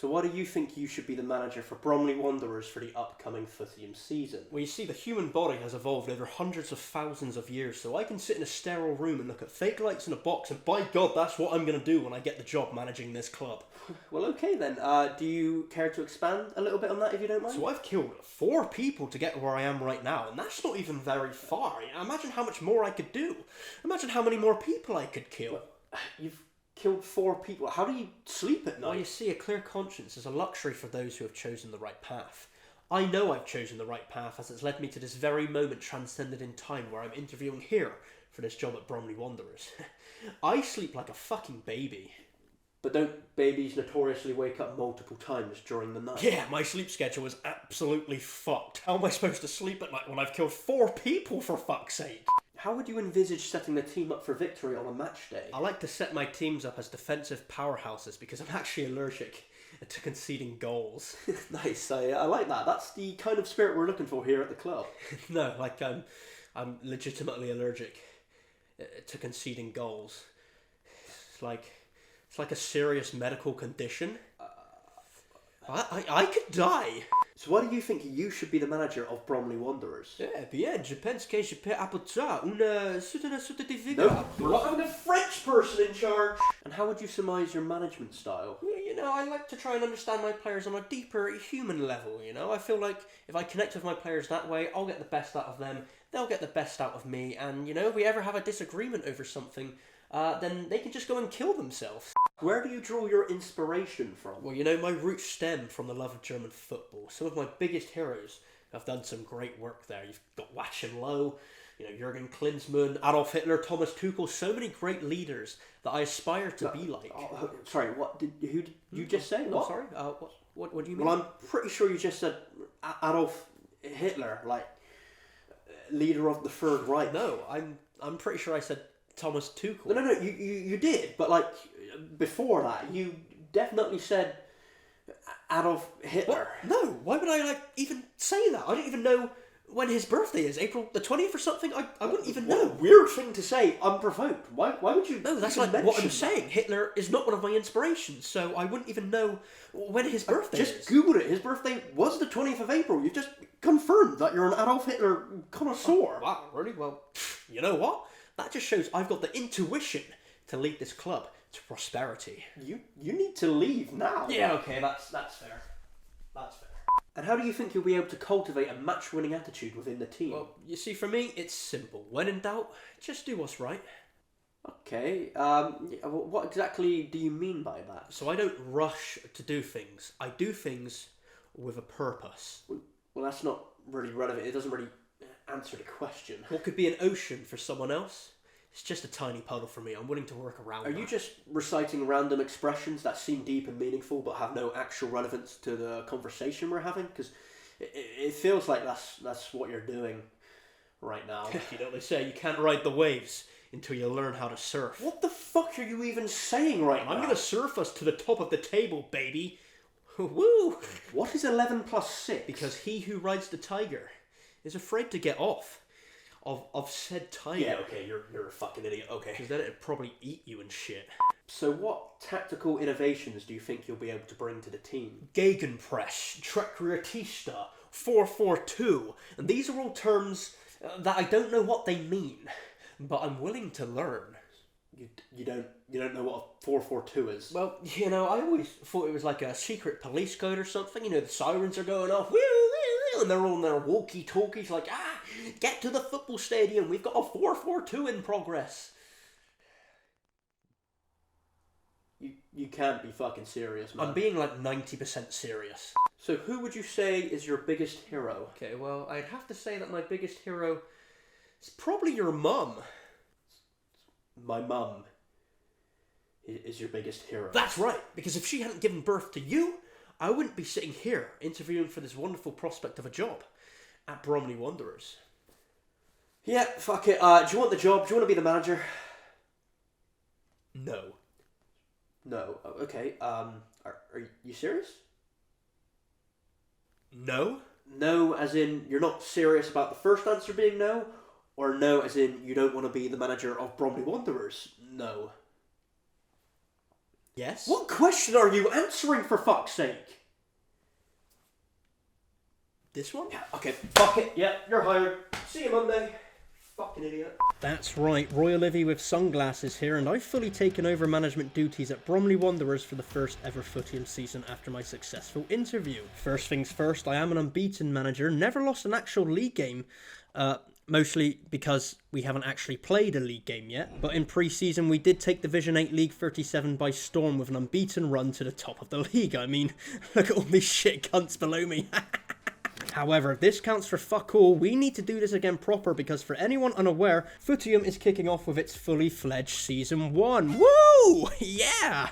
So why do you think you should be the manager for Bromley Wanderers for the upcoming Footium season? Well, you see, the human body has evolved over hundreds of thousands of years, so I can sit in a sterile room and look at fake lights in a box, and by God, that's what I'm going to do when I get the job managing this club. Well, okay then. Do you care to expand a little bit on that, if you don't mind? So I've killed 4 people to get where I am right now, and that's not even very far. Imagine how much more I could do. Imagine how many more people I could kill. Well, you've killed 4 people. How do you sleep at night? Well, you see, a clear conscience is a luxury for those who have chosen the right path. I know I've chosen the right path, as it's led me to this very moment transcended in time where I'm interviewing here for this job at Bromley Wanderers. I sleep like a fucking baby. But don't babies notoriously wake up multiple times during the night? Yeah, my sleep schedule is absolutely fucked. How am I supposed to sleep at night when I've killed 4 people, for fuck's sake? How would you envisage setting the team up for victory on a match day? I like to set my teams up as defensive powerhouses because I'm actually allergic to conceding goals. Nice, I like that. That's the kind of spirit we're looking for here at the club. No, like I'm legitimately allergic to conceding goals. It's like a serious medical condition. I could die. So why do you think you should be the manager of Bromley Wanderers? Bien, je pense que je peux apporter une certaine vigor. No, we're not having a French person in charge. And how would you surmise your management style? You know, I like to try and understand my players on a deeper human level, you know? I feel like if I connect with my players that way, I'll get the best out of them, they'll get the best out of me, and, you know, if we ever have a disagreement over something, then they can just go and kill themselves. Where do you draw your inspiration from? Well, you know, my roots stem from the love of German football. Some of my biggest heroes have done some great work there. You've got Joachim Low, you know, Jurgen Klinsmann, Adolf Hitler, Thomas Tuchel, so many great leaders that I aspire to be like. Sorry, who did you just say? What? Sorry, what do you mean? Well, I'm pretty sure you just said Adolf Hitler, like, leader of the Third Reich. No, I'm pretty sure I said Thomas Tuchel. No, you did, but like before that, you definitely said Adolf Hitler. What? No, why would I even say that? I don't even know when his birthday is. April the 20th or something? I wouldn't even know. What a weird thing to say, unprovoked. Why would you? No, that's like what I'm saying. Hitler is not one of my inspirations, so I wouldn't even know when his birthday is. Just Googled it. His birthday was the 20th of April. You've just confirmed that you're an Adolf Hitler connoisseur. Oh, wow, really? Well, you know what? That just shows I've got the intuition to lead this club to prosperity. You need to leave now. Yeah, okay, that's fair. That's fair. And how do you think you'll be able to cultivate a match-winning attitude within the team? Well, you see, for me, it's simple. When in doubt, just do what's right. Okay, what exactly do you mean by that? So I don't rush to do things. I do things with a purpose. Well, that's not really relevant. It doesn't really answer the question. What could be an ocean for someone else? It's just a tiny puddle for me. I'm willing to work around Are that. you just reciting random expressions that seem deep and meaningful but have no actual relevance to the conversation we're having? Because it feels like that's what you're doing right now. You know what they say, you can't ride the waves until you learn how to surf. What the fuck are you even saying right now? I'm going to surf us to the top of the table, baby. Woo! What is 11 plus 6? Because he who rides the tiger is afraid to get off of said tiger. Yeah, okay, you're a fucking idiot, okay. Because then it'd probably eat you and shit. So what tactical innovations do you think you'll be able to bring to the team? Gegenpress, Trequartista, 4-4-2, and these are all terms that I don't know what they mean, but I'm willing to learn. You don't know what a 4-4-2 is? Well, you know, I always thought it was like a secret police code or something. You know, the sirens are going off, and they're all on their walkie-talkies like, get to the football stadium, we've got a 4-4-2 in progress. You can't be fucking serious, man. I'm being like 90% serious. So who would you say is your biggest hero? Okay, well, I'd have to say that my biggest hero is probably your mum. My mum is your biggest hero. That's right, because if she hadn't given birth to you, I wouldn't be sitting here interviewing for this wonderful prospect of a job at Bromley Wanderers. Yeah, fuck it. Do you want the job? Do you want to be the manager? No. No. Okay. Are you serious? No? No, as in you're not serious about the first answer being no? Or no, as in you don't want to be the manager of Bromley Wanderers? No. Yes? What question are you answering, for fuck's sake? This one? Yeah, okay, fuck it. Yeah, you're hired. See you Monday. Fucking idiot. That's right, Royalivi with sunglasses here, and I've fully taken over management duties at Bromley Wanderers for the first ever Footium season after my successful interview. First things first, I am an unbeaten manager, never lost an actual league game, mostly because we haven't actually played a league game yet, but in pre-season we did take Division 8 League 37 by storm with an unbeaten run to the top of the league. I mean, look at all these shit cunts below me. However, this counts for fuck all. We need to do this again proper because for anyone unaware, Footium is kicking off with its fully fledged Season 1. Woo! Yeah!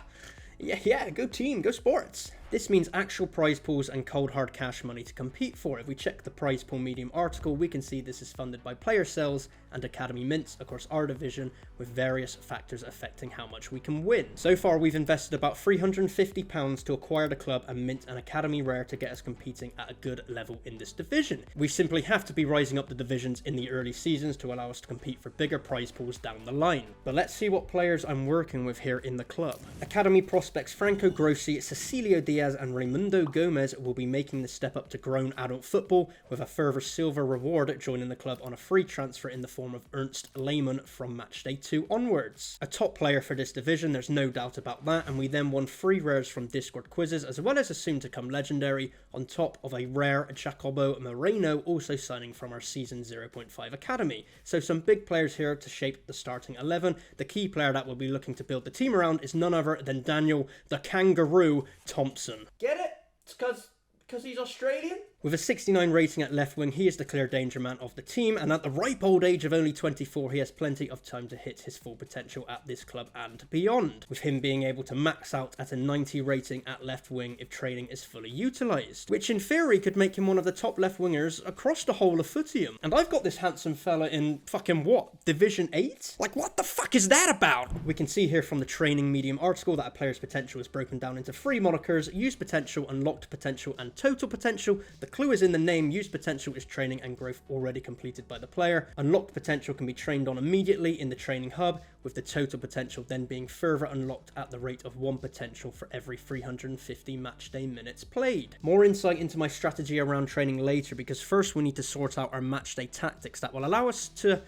Yeah, go team, go sports. This means actual prize pools and cold hard cash money to compete for. If we check the prize pool medium article, we can see this is funded by player sales and academy mints across our division, with various factors affecting how much we can win. So far, we've invested about £350 to acquire the club and mint an academy rare to get us competing at a good level in this division. We simply have to be rising up the divisions in the early seasons to allow us to compete for bigger prize pools down the line. But let's see what players I'm working with here in the club. Academy prospects Franco Grossi, Cecilio Diaz and Raimundo Gomez will be making the step up to grown adult football, with a further silver reward joining the club on a free transfer in the form of Ernst Lehmann from matchday 2 onwards. A top player for this division, there's no doubt about that, and we then won 3 rares from Discord quizzes, as well as a soon-to-come legendary, on top of a rare Jacobo Moreno also signing from our Season 0.5 Academy. So some big players here to shape the starting 11. The key player that we'll be looking to build the team around is none other than Daniel the Kangaroo Thompson. Get it? It's because he's Australian? With a 69 rating at left wing, he is the clear danger man of the team, and at the ripe old age of only 24, he has plenty of time to hit his full potential at this club and beyond, with him being able to max out at a 90 rating at left wing if training is fully utilised, which in theory could make him one of the top left wingers across the whole of Footium. And I've got this handsome fella in fucking what? Division 8? Like, what the fuck is that about? We can see here from the training medium article that a player's potential is broken down into 3 monikers: used potential, unlocked potential, and total potential. The clue is in the name. Used potential is training and growth already completed by the player. Unlocked potential can be trained on immediately in the training hub, with the total potential then being further unlocked at the rate of 1 potential for every 350 matchday minutes played. More insight into my strategy around training later, because first we need to sort out our matchday tactics that will allow us to,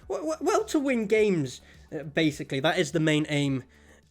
well, to win games. Basically, that is the main aim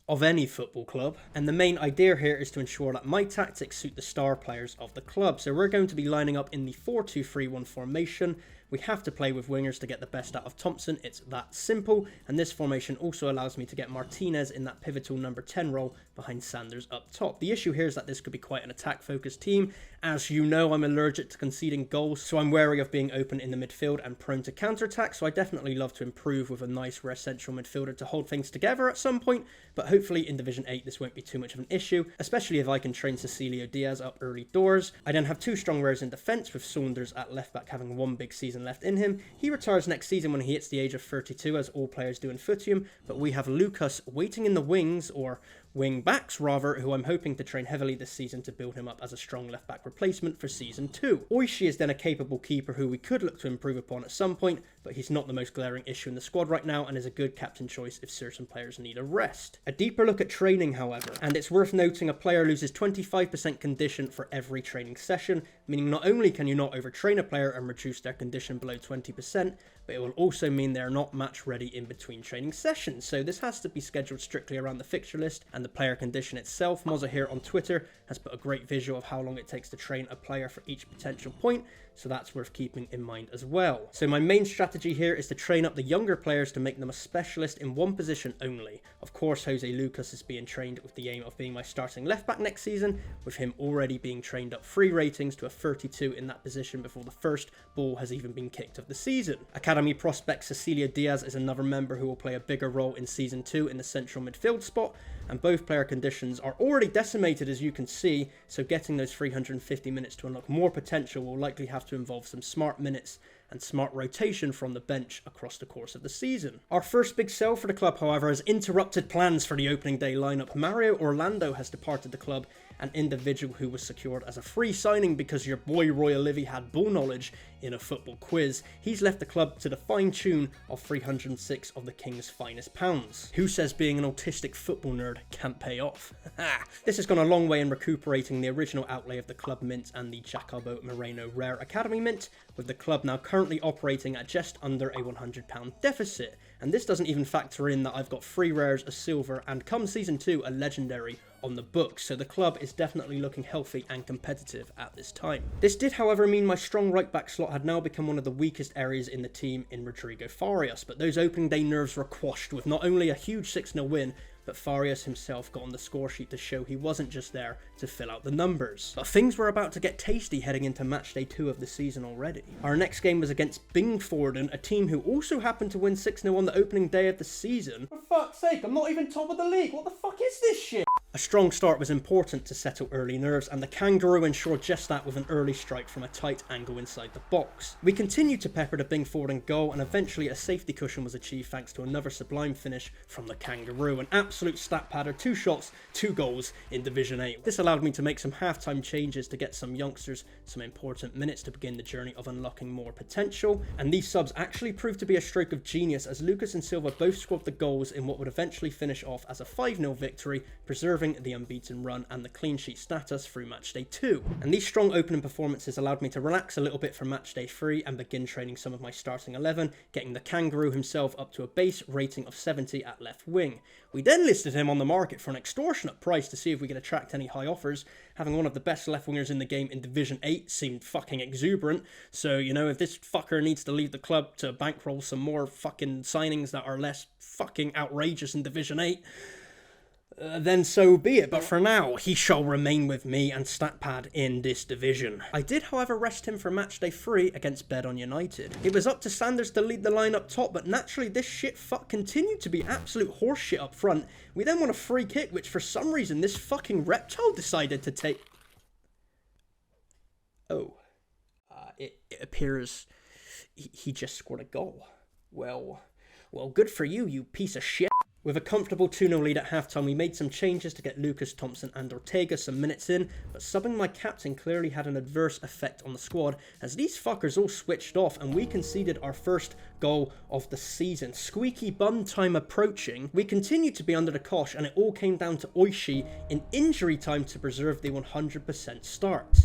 of any football club, and the main idea here is to ensure that my tactics suit the star players of the club. So we're going to be lining up in the 4-2-3-1 formation. We have to play with wingers to get the best out of Thompson. It's that simple, and this formation also allows me to get Martinez in that pivotal number 10 role behind Sanders up top. The issue here is that this could be quite an attack-focused team. As you know, I'm allergic to conceding goals, so I'm wary of being open in the midfield and prone to counter-attack, so I definitely love to improve with a nice rare central midfielder to hold things together at some point, but hopefully in Division 8 this won't be too much of an issue, especially if I can train Cecilio Diaz up early doors. I then have 2 strong rares in defence, with Saunders at left-back having 1 big season left in him. He retires next season when he hits the age of 32, as all players do in Footium, but we have Lucas waiting in the wings, or wing backs rather, who I'm hoping to train heavily this season to build him up as a strong left back replacement for Season 2. Oishi is then a capable keeper who we could look to improve upon at some point, but he's not the most glaring issue in the squad right now and is a good captain choice if certain players need a rest. A deeper look at training, however, and it's worth noting a player loses 25% condition for every training session, meaning not only can you not overtrain a player and reduce their condition below 20%, but it will also mean they're not match ready in between training sessions. So this has to be scheduled strictly around the fixture list and the player condition itself. Mozza here on Twitter has put a great visual of how long it takes to train a player for each potential point, so that's worth keeping in mind as well. So my main strategy here is to train up the younger players to make them a specialist in one position only. Of course, Jose Lucas is being trained with the aim of being my starting left back next season, with him already being trained up 3 ratings to a 32 in that position before the first ball has even been kicked of the season. Academy prospect Cecilio Diaz is another member who will play a bigger role in Season 2 in the central midfield spot, and both player conditions are already decimated, as you can see, so getting those 350 minutes to unlock more potential will likely have to involve some smart minutes and smart rotation from the bench across the course of the season. Our first big sell for the club, however, has interrupted plans for the opening day lineup. Mario Orlando has departed the club an individual who was secured as a free signing because your boy Royalivi had ball knowledge in a football quiz. He's left the club to the fine tune of 306 of the King's finest pounds. Who says being an autistic football nerd can't pay off? This has gone a long way in recuperating the original outlay of the club mint and the Jacobo Moreno Rare Academy mint, with the club now currently operating at just under a £100 deficit. And this doesn't even factor in that I've got 3 rares, a silver, and come season 2, a legendary on the books, so the club is definitely looking healthy and competitive at this time. This did, however, mean my strong right back slot had now become one of the weakest areas in the team in Rodrigo Farias, but those opening day nerves were quashed with not only a huge 6-0 win, but Farias himself got on the score sheet to show he wasn't just there to fill out the numbers. But things were about to get tasty heading into match day 2 of the season already. Our next game was against Bingforden, a team who also happened to win 6-0 on the opening day of the season. For fuck's sake, I'm not even top of the league, what the fuck is this shit? A strong start was important to settle early nerves, and the Kangaroo ensured just that with an early strike from a tight angle inside the box. We continued to pepper the Bingforden goal, and eventually a safety cushion was achieved thanks to another sublime finish from the Kangaroo. An absolute stat padder, 2 shots, 2 goals in Division 8. This allowed me to make some halftime changes to get some youngsters some important minutes to begin the journey of unlocking more potential, and these subs actually proved to be a stroke of genius as Lucas and Silva both scored the goals in what would eventually finish off as a 5-0 victory, preserving the unbeaten run and the clean sheet status through match day 2. And these strong opening performances allowed me to relax a little bit for match day 3 and begin training some of my starting 11, getting the Kangaroo himself up to a base rating of 70 at left wing. We then listed him on the market for an extortionate price to see if we could attract any high offers. Having one of the best left wingers in the game in Division 8 seemed fucking exuberant, so you know, if this fucker needs to leave the club to bankroll some more fucking signings that are less fucking outrageous in Division 8, then so be it, but for now, he shall remain with me and StatPad in this division. I did, however, rest him for matchday 3 against Bedon United. It was up to Sanders to lead the line up top, but naturally this shit fuck continued to be absolute horseshit up front. We then won a free kick, which for some reason this fucking reptile decided to take... Oh. It appears he just scored a goal. Well, good for you, you piece of shit. With a comfortable 2-0 lead at halftime, we made some changes to get Lucas, Thompson and Ortega some minutes in, but subbing my captain clearly had an adverse effect on the squad, as these fuckers all switched off and we conceded our first goal of the season. Squeaky bum time approaching, we continued to be under the cosh, and it all came down to Oishi in injury time to preserve the 100% start.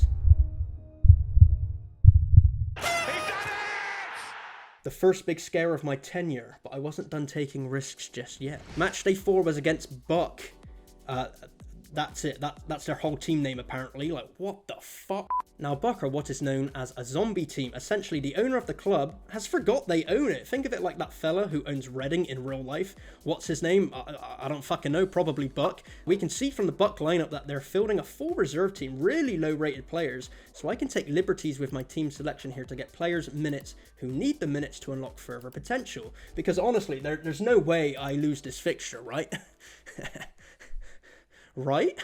The first big scare of my tenure, but I wasn't done taking risks just yet. Matchday 4 was against Buck. That's it. That's their whole team name apparently. Like, what the fuck? Now, Buck are what is known as a zombie team. Essentially, the owner of the club has forgot they own it. Think of it like that fella who owns Reading in real life. What's his name? I don't fucking know. Probably Buck. We can see from the Buck lineup that they're fielding a full reserve team, really low-rated players. So I can take liberties with my team selection here to get players minutes who need the minutes to unlock further potential. Because honestly, there's no way I lose this fixture, right? Right?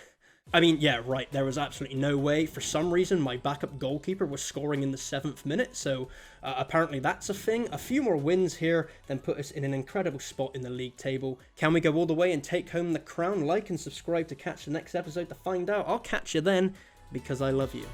I mean, yeah, right, there was absolutely no way. For some reason, my backup goalkeeper was scoring in the 7th minute, so apparently that's a thing. A few more wins here, then put us in an incredible spot in the league table. Can we go all the way and take home the crown? Like and subscribe to catch the next episode to find out. I'll catch you then, because I love you.